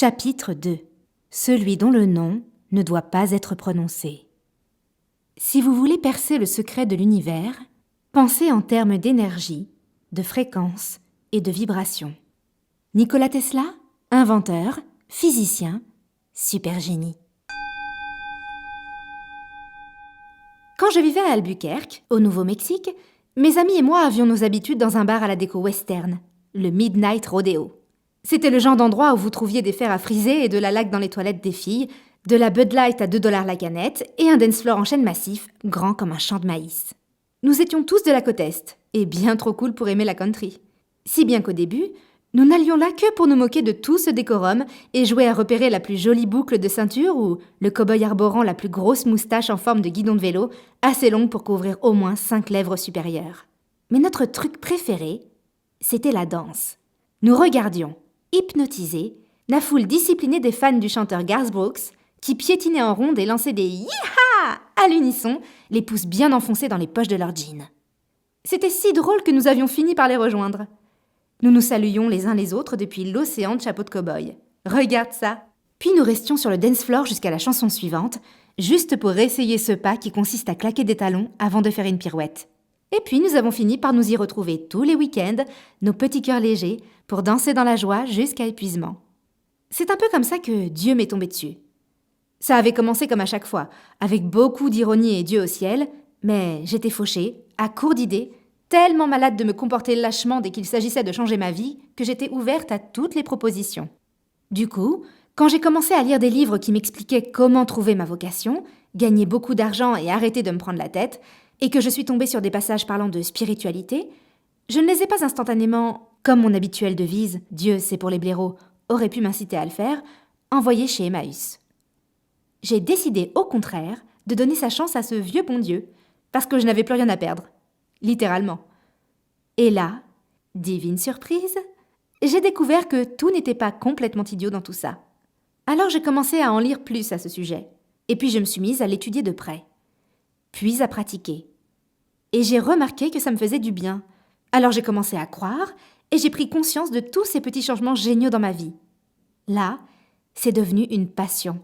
Chapitre 2. Celui dont le nom ne doit pas être prononcé. Si vous voulez percer le secret de l'univers, pensez en termes d'énergie, de fréquence et de vibration. Nikola Tesla, inventeur, physicien, super génie. Quand je vivais à Albuquerque, au Nouveau-Mexique, mes amis et moi avions nos habitudes dans un bar à la déco western, le Midnight Rodeo. C'était le genre d'endroit où vous trouviez des fers à friser et de la laque dans les toilettes des filles, de la Bud Light à 2 $ la canette et un dance floor en chêne massif, grand comme un champ de maïs. Nous étions tous de la côte Est, et bien trop cool pour aimer la country. Si bien qu'au début, nous n'allions là que pour nous moquer de tout ce décorum et jouer à repérer la plus jolie boucle de ceinture ou le cow-boy arborant la plus grosse moustache en forme de guidon de vélo, assez longue pour couvrir au moins 5 lèvres supérieures. Mais notre truc préféré, c'était la danse. Nous regardions, hypnotisés, la foule disciplinée des fans du chanteur Garth Brooks, qui piétinaient en ronde et lançaient des « Yeeha !» à l'unisson, les pouces bien enfoncés dans les poches de leurs jeans. C'était si drôle que nous avions fini par les rejoindre. Nous nous saluions les uns les autres depuis l'océan de chapeaux de cow-boy. Regarde ça! Puis nous restions sur le dance floor jusqu'à la chanson suivante, juste pour réessayer ce pas qui consiste à claquer des talons avant de faire une pirouette. Et puis nous avons fini par nous y retrouver tous les week-ends, nos petits cœurs légers, pour danser dans la joie jusqu'à épuisement. C'est un peu comme ça que Dieu m'est tombé dessus. Ça avait commencé comme à chaque fois, avec beaucoup d'ironie et Dieu au ciel, mais j'étais fauchée, à court d'idées, tellement malade de me comporter lâchement dès qu'il s'agissait de changer ma vie, que j'étais ouverte à toutes les propositions. Du coup, quand j'ai commencé à lire des livres qui m'expliquaient comment trouver ma vocation, gagner beaucoup d'argent et arrêter de me prendre la tête, et que je suis tombée sur des passages parlant de spiritualité, je ne les ai pas instantanément, comme mon habituelle devise « Dieu, c'est pour les blaireaux » aurait pu m'inciter à le faire, envoyée chez Emmaüs. J'ai décidé, au contraire, de donner sa chance à ce vieux bon Dieu, parce que je n'avais plus rien à perdre. Littéralement. Et là, divine surprise, j'ai découvert que tout n'était pas complètement idiot dans tout ça. Alors j'ai commencé à en lire plus à ce sujet, et puis je me suis mise à l'étudier de près, puis à pratiquer. Et j'ai remarqué que ça me faisait du bien. Alors j'ai commencé à croire, et j'ai pris conscience de tous ces petits changements géniaux dans ma vie. Là, c'est devenu une passion.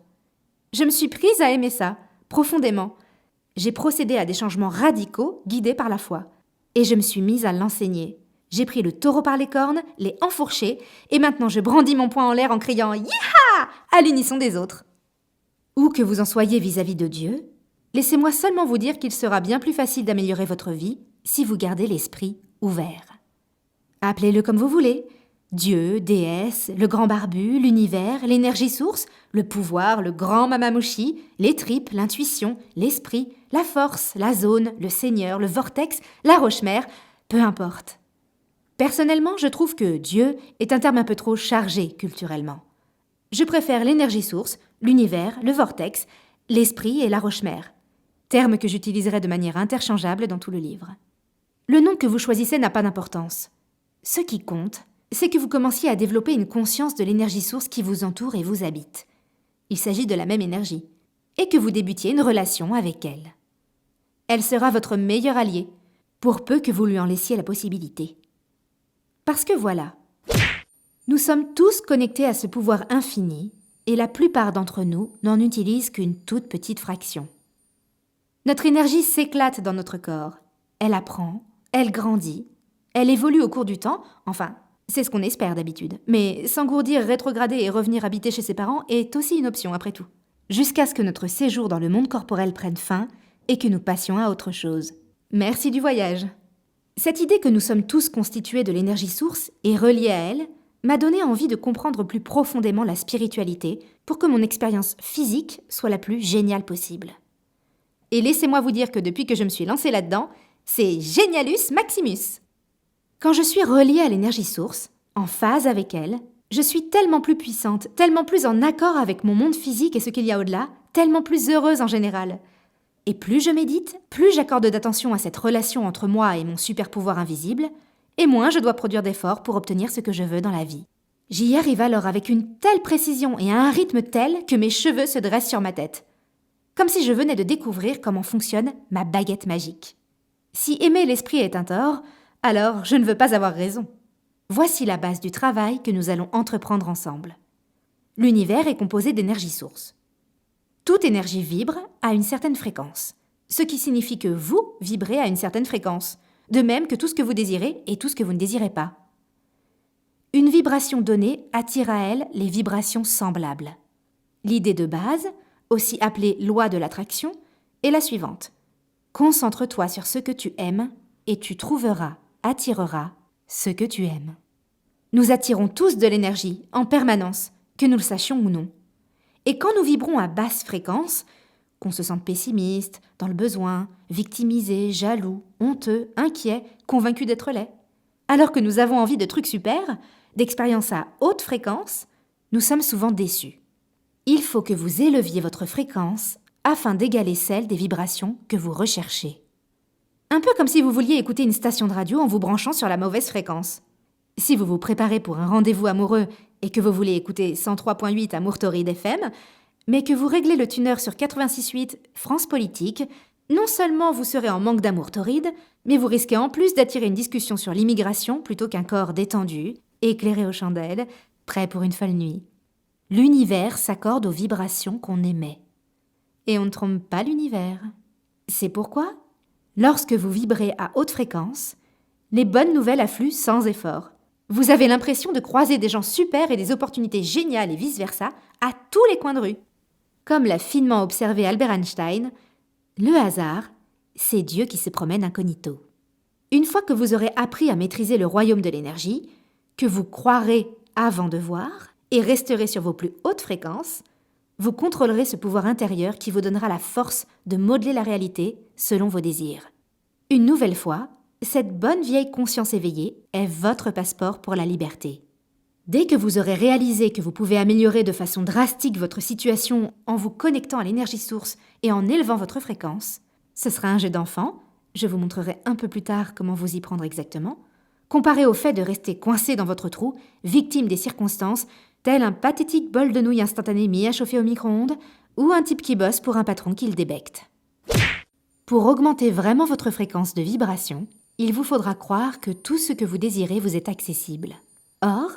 Je me suis prise à aimer ça, profondément. J'ai procédé à des changements radicaux guidés par la foi. Et je me suis mise à l'enseigner. J'ai pris le taureau par les cornes, l'ai enfourché, et maintenant je brandis mon poing en l'air en criant « Yeeha !» à l'unisson des autres. Où que vous en soyez vis-à-vis de Dieu, laissez-moi seulement vous dire qu'il sera bien plus facile d'améliorer votre vie si vous gardez l'esprit ouvert. Appelez-le comme vous voulez. Dieu, déesse, le grand barbu, l'univers, l'énergie source, le pouvoir, le grand mamamouchi, les tripes, l'intuition, l'esprit, la force, la zone, le seigneur, le vortex, la roche-mère, peu importe. Personnellement, je trouve que Dieu est un terme un peu trop chargé culturellement. Je préfère l'énergie source, l'univers, le vortex, l'esprit et la roche-mère, termes que j'utiliserai de manière interchangeable dans tout le livre. Le nom que vous choisissez n'a pas d'importance. Ce qui compte, c'est que vous commenciez à développer une conscience de l'énergie source qui vous entoure et vous habite. Il s'agit de la même énergie, et que vous débutiez une relation avec elle. Elle sera votre meilleur allié, pour peu que vous lui en laissiez la possibilité. Parce que voilà, nous sommes tous connectés à ce pouvoir infini, et la plupart d'entre nous n'en utilisent qu'une toute petite fraction. Notre énergie s'éclate dans notre corps. Elle apprend, elle grandit, elle évolue au cours du temps, enfin, c'est ce qu'on espère d'habitude. Mais s'engourdir, rétrograder et revenir habiter chez ses parents est aussi une option après tout. Jusqu'à ce que notre séjour dans le monde corporel prenne fin et que nous passions à autre chose. Merci du voyage. Cette idée que nous sommes tous constitués de l'énergie source et reliés à elle m'a donné envie de comprendre plus profondément la spiritualité pour que mon expérience physique soit la plus géniale possible. Et laissez-moi vous dire que depuis que je me suis lancée là-dedans, c'est Genialus Maximus. Quand je suis reliée à l'énergie source, en phase avec elle, je suis tellement plus puissante, tellement plus en accord avec mon monde physique et ce qu'il y a au-delà, tellement plus heureuse en général. Et plus je médite, plus j'accorde d'attention à cette relation entre moi et mon super pouvoir invisible, et moins je dois produire d'efforts pour obtenir ce que je veux dans la vie. J'y arrive alors avec une telle précision et à un rythme tel que mes cheveux se dressent sur ma tête. Comme si je venais de découvrir comment fonctionne ma baguette magique. Si aimer l'esprit est un tort, alors je ne veux pas avoir raison. Voici la base du travail que nous allons entreprendre ensemble. L'univers est composé d'énergie source. Toute énergie vibre à une certaine fréquence, ce qui signifie que vous vibrez à une certaine fréquence, de même que tout ce que vous désirez et tout ce que vous ne désirez pas. Une vibration donnée attire à elle les vibrations semblables. L'idée de base, aussi appelée loi de l'attraction, est la suivante. Concentre-toi sur ce que tu aimes et tu trouveras, attireras ce que tu aimes. Nous attirons tous de l'énergie en permanence, que nous le sachions ou non. Et quand nous vibrons à basse fréquence, qu'on se sente pessimiste, dans le besoin, victimisé, jaloux, honteux, inquiet, convaincu d'être laid, alors que nous avons envie de trucs super, d'expériences à haute fréquence, nous sommes souvent déçus. Il faut que vous éleviez votre fréquence afin d'égaler celle des vibrations que vous recherchez. Un peu comme si vous vouliez écouter une station de radio en vous branchant sur la mauvaise fréquence. Si vous vous préparez pour un rendez-vous amoureux et que vous voulez écouter 103.8 Amour Torride FM, mais que vous réglez le tuner sur 86.8 France Politique, non seulement vous serez en manque d'amour torride, mais vous risquez en plus d'attirer une discussion sur l'immigration plutôt qu'un corps détendu, éclairé aux chandelles, prêt pour une folle nuit. L'univers s'accorde aux vibrations qu'on émet. Et on ne trompe pas l'univers. C'est pourquoi, lorsque vous vibrez à haute fréquence, les bonnes nouvelles affluent sans effort. Vous avez l'impression de croiser des gens super et des opportunités géniales et vice-versa à tous les coins de rue. Comme l'a finement observé Albert Einstein, le hasard, c'est Dieu qui se promène incognito. Une fois que vous aurez appris à maîtriser le royaume de l'énergie, que vous croirez avant de voir et resterez sur vos plus hautes fréquences, vous contrôlerez ce pouvoir intérieur qui vous donnera la force de modeler la réalité selon vos désirs. Une nouvelle fois, cette bonne vieille conscience éveillée est votre passeport pour la liberté. Dès que vous aurez réalisé que vous pouvez améliorer de façon drastique votre situation en vous connectant à l'énergie source et en élevant votre fréquence, ce sera un jeu d'enfant, je vous montrerai un peu plus tard comment vous y prendre exactement, comparé au fait de rester coincé dans votre trou, victime des circonstances, tel un pathétique bol de nouilles instantané mis à chauffer au micro-ondes ou un type qui bosse pour un patron qui le débecte. Pour augmenter vraiment votre fréquence de vibration, il vous faudra croire que tout ce que vous désirez vous est accessible. Or,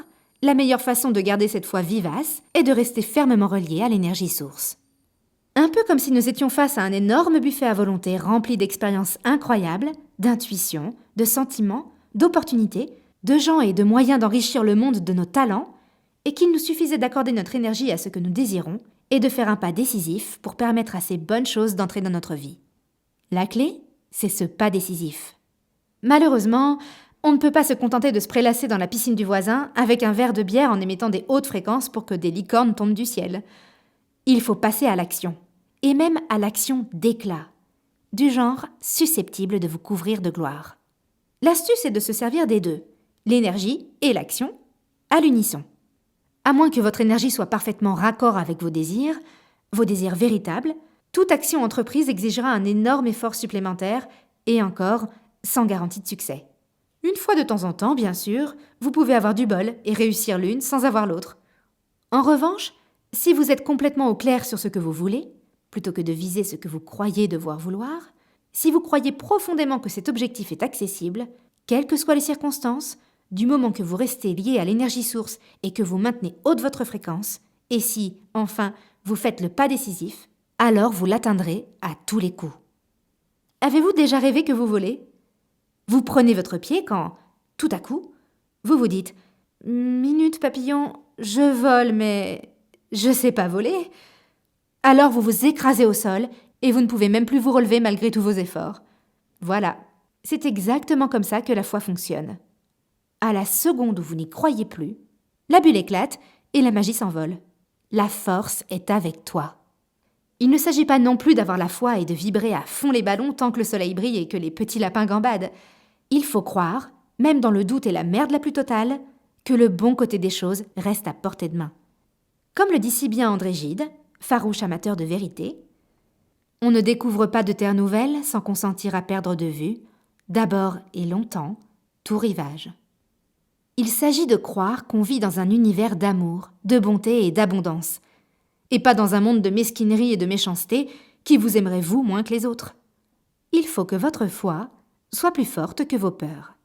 la meilleure façon de garder cette foi vivace est de rester fermement relié à l'énergie source. Un peu comme si nous étions face à un énorme buffet à volonté rempli d'expériences incroyables, d'intuitions, de sentiments, d'opportunités, de gens et de moyens d'enrichir le monde de nos talents, et qu'il nous suffisait d'accorder notre énergie à ce que nous désirons et de faire un pas décisif pour permettre à ces bonnes choses d'entrer dans notre vie. La clé, c'est ce pas décisif. Malheureusement, on ne peut pas se contenter de se prélasser dans la piscine du voisin avec un verre de bière en émettant des hautes fréquences pour que des licornes tombent du ciel. Il faut passer à l'action, et même à l'action d'éclat, du genre susceptible de vous couvrir de gloire. L'astuce est de se servir des deux, l'énergie et l'action, à l'unisson. À moins que votre énergie soit parfaitement raccord avec vos désirs véritables, toute action entreprise exigera un énorme effort supplémentaire et encore, sans garantie de succès. Une fois de temps en temps, bien sûr, vous pouvez avoir du bol et réussir l'une sans avoir l'autre. En revanche, si vous êtes complètement au clair sur ce que vous voulez, plutôt que de viser ce que vous croyez devoir vouloir, si vous croyez profondément que cet objectif est accessible, quelles que soient les circonstances, du moment que vous restez lié à l'énergie source et que vous maintenez haute votre fréquence, et si, enfin, vous faites le pas décisif, alors vous l'atteindrez à tous les coups. Avez-vous déjà rêvé que vous volez ? Vous prenez votre pied quand, tout à coup, vous vous dites « Minute papillon, je vole mais je sais pas voler ». Alors vous vous écrasez au sol et vous ne pouvez même plus vous relever malgré tous vos efforts. Voilà, c'est exactement comme ça que la foi fonctionne. À la seconde où vous n'y croyez plus, la bulle éclate et la magie s'envole. La force est avec toi. Il ne s'agit pas non plus d'avoir la foi et de vibrer à fond les ballons tant que le soleil brille et que les petits lapins gambadent. Il faut croire, même dans le doute et la merde la plus totale, que le bon côté des choses reste à portée de main. Comme le dit si bien André Gide, farouche amateur de vérité, « On ne découvre pas de terre nouvelle sans consentir à perdre de vue, d'abord et longtemps, tout rivage. » Il s'agit de croire qu'on vit dans un univers d'amour, de bonté et d'abondance, et pas dans un monde de mesquinerie et de méchanceté qui vous aimerait vous moins que les autres. Il faut que votre foi soit plus forte que vos peurs.